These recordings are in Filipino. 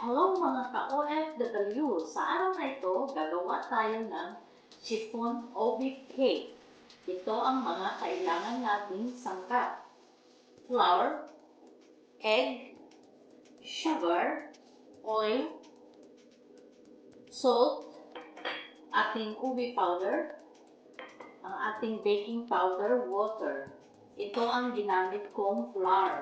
Hello mga ka-OFW! Sa araw na ito, gagawa tayo ng chiffon OB cake. Ito ang mga kailangan nating sangkap. Flour, egg, sugar, oil, salt, ating ubi powder, ang ating baking powder, water. Ito ang ginamit kong flour.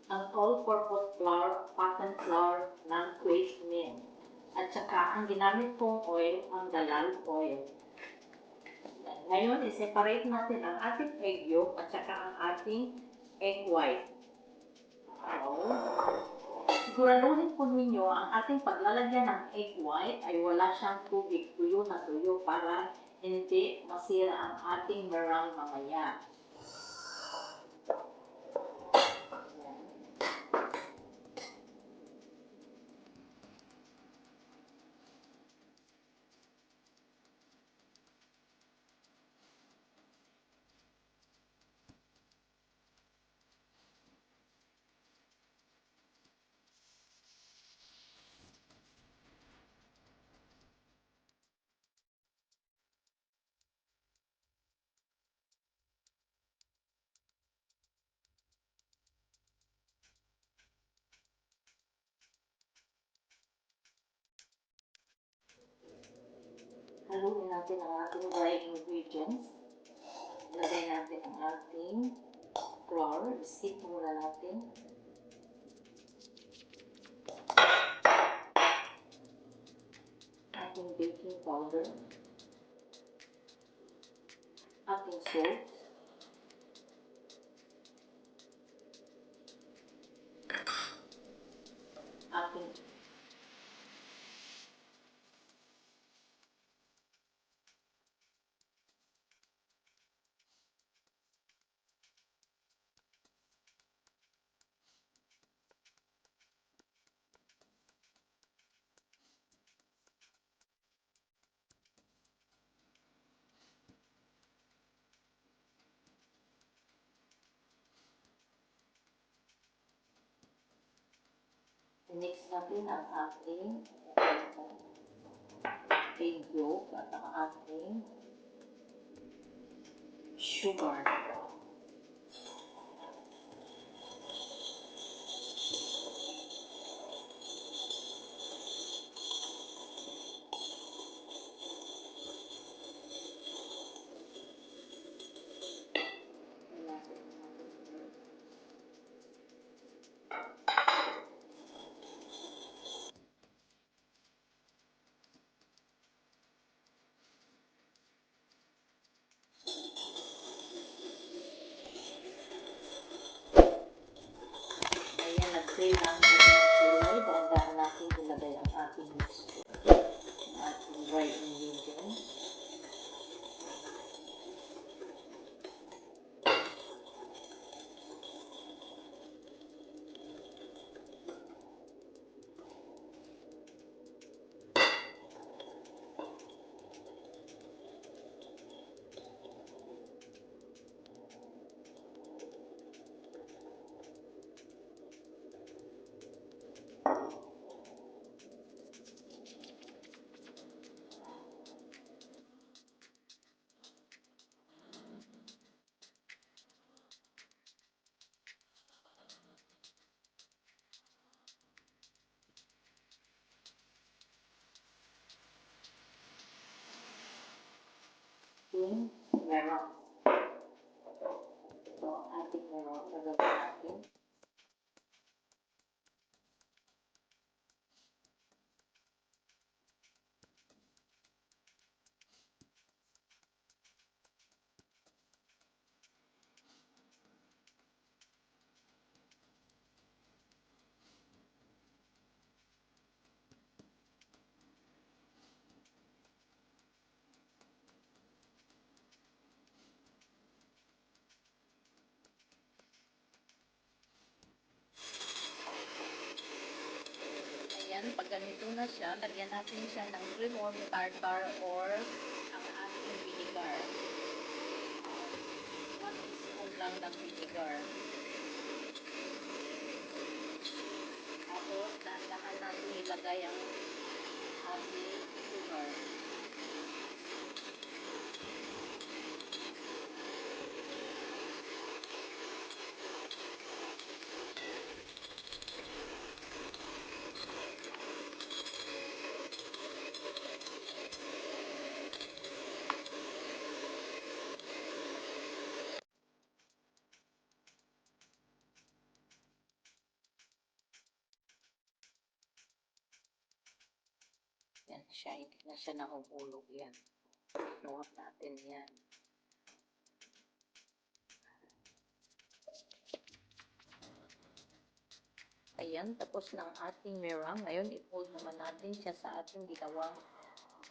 Ang all-purpose flour, patent flour ng Quaker Mill. At saka ang ginamit kong oil, ang dalal oil. Ngayon, i-separate natin ang ating egg yolk at saka ang ating egg white. So, siguraduhin po ninyo ang ating paglalagyan ng egg white ay wala siyang tubig, tuyo na tuyo para hindi masira ang ating meringue mamaya. Haluin natin ang ating dry ingredients. Lagay natin ang ating flour. Isip muna natin. Ating baking powder. Ating salt. Ating mix natin ang ating egg yolk at ang ating sugar. Ayan, nag-save ang ating kulay. Dahan-dahan natin ilagay ang ating mixture. Ang ating dry ingredients. Ating meron. So, ating meron. Lagyan natin. Ayan, pag ganito na siya, lagyan natin siya ng cream or tartar or ang ating vinegar. 1 teaspoon lang ng vinegar. Tapos, dahan-dahan ilagay ang ating sugar. Yan siya, hindi na siya nahubulog yan. Nuwag natin yan. Ayan, tapos na ang ating meringue. Ngayon, i-fold naman natin siya sa ating ginawang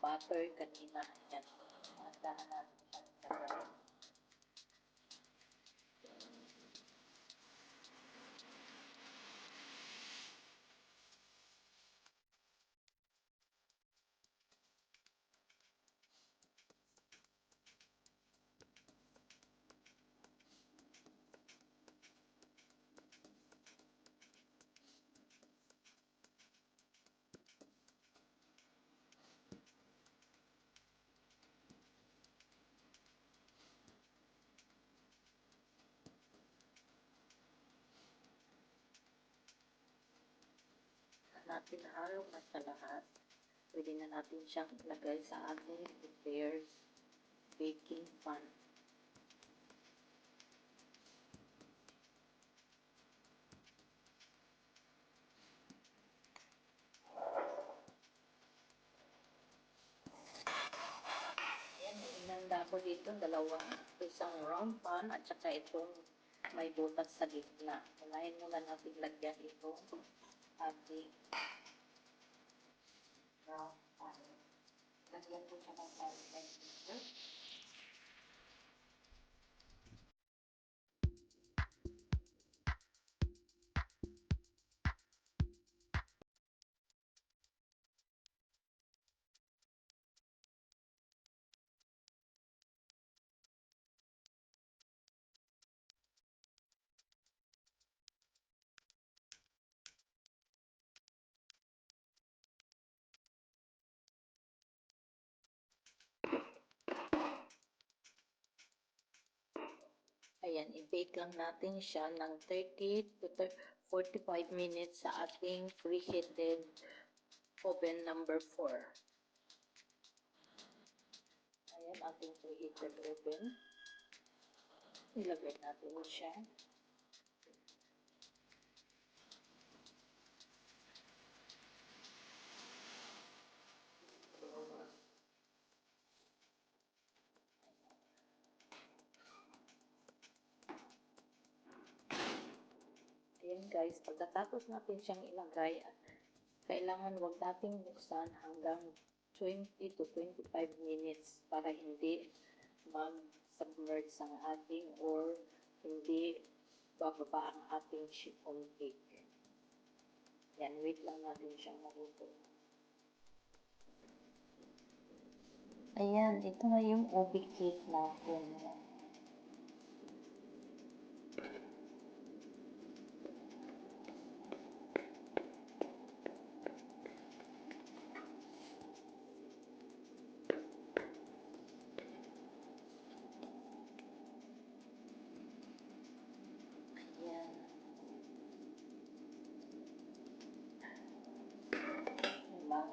butter kanina. Ayan, dahan natin siya ilagay. Natin halo na sa lahat. Pwede na natin siyang ilagay sa ating prepared baking pan. Ayan, inanda ko dito dalawa. Isang round pan at saka itong may butas sa gitna. Unahin muna natin lagyan ito ating round pan. Lagyan ko siya ng parchment paper. Ayan, i-bake lang natin siya ng 30 to 45 minutes sa ating preheated oven number 4. Ayan, ating preheated oven. Ilagay natin siya. Ayan guys, pagkatapos natin siyang ilagay, kailangan wag nating buksan hanggang 20 to 25 minutes para hindi mag-submerge ang ating or hindi bababa ang ating chiffon cake. Yan, wait lang natin siyang maluto. Ayan, ito na yung ube cake natin.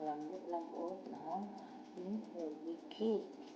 Lambot-lambot na yung ube cake.